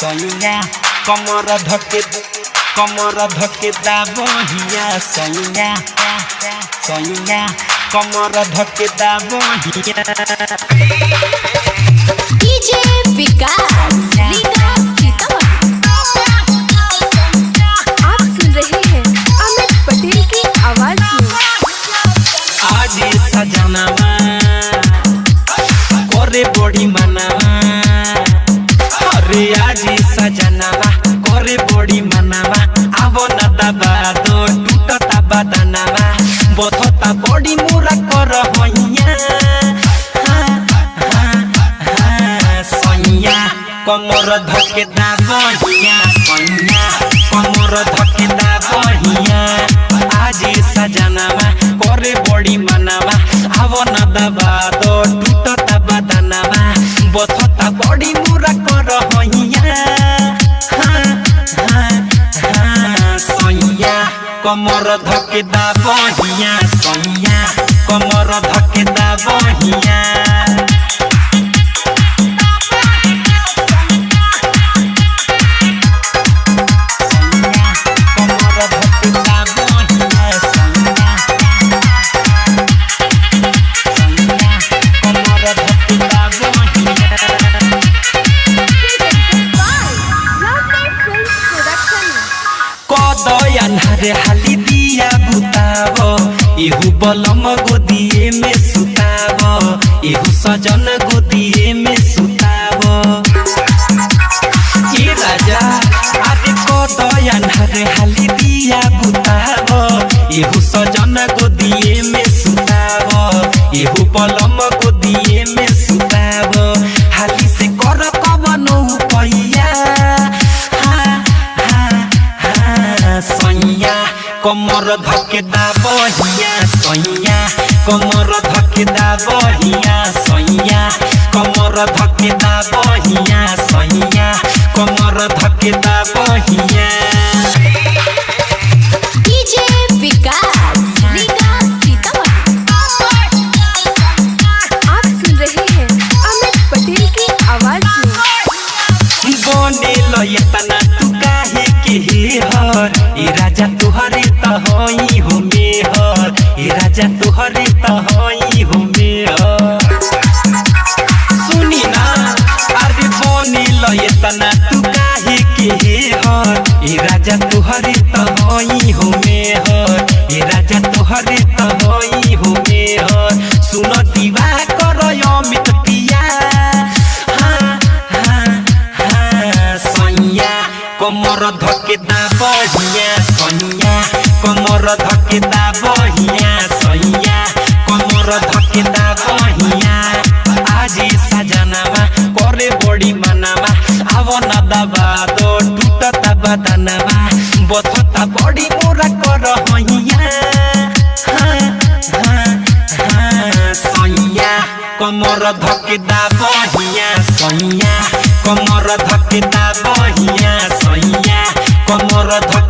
सैया कमर धके दाबहिया सैया सैया कमर धके दाबहिया डीजे विकास आप सुन रहे हैं अमित पटेल की आवाज में। आज सजनावा करे बड़ी मनावा अरे आज सजनावा करे बड़ी मनावा आवो न दबा दो टूटता बदनावा बथता बड़ी मुरा कर होइया सैया कमर धके दाबहिया सैया कमर धके दाबहिया आज सजनावा करे बड़ी मनावा आवो न दबा दो टूटता बदनावा बथता बड़ी मुरा कर होइया सैया कमर धके दाबहिया सैया कमर धके दाबहिया रे हाली दिया बुतावो एहू बलम गोदिए में सुतावो एहू सजन गोदिए में सुतावो ए राजा आदि को दयान रे हाली दिया बुतावो एहू सजन गोदिए में सुतावो एहू बलम गोदिए में सुतावो हाली से कर कवनो पैया सैया कमर धके दाबहिया सैया कमर धके दाबहिया सैया कमर धके दाबहिया सैया कमर धके दाबहिया डीजे विकास आप सुन रहे हैं अमित पटेल की आवाज में। बने लयतना तू काहे के हर ए राजा तुहरे त होई हो मेहर ए राजा तुहरे त होई हो मेहर सुनी ना अरे बने लयतना तू काहे के हर ए राजा तुहरे त होई हो मेहर ए राजा तुहरे त होई हो मेहर सुन दीवा कर अमित पिया कमर धके दाबहिया सैया कमर धके दाबहिया सैया कमर धके दाबहिया आज सजनावा करे बड़ी मनावा आवो न दबा दो टूटता बदनावा बथता बड़ी मुरा कर होइया सैया कमर धके दाबहिया सैया कमर धके दाबहिया सैया कमर धके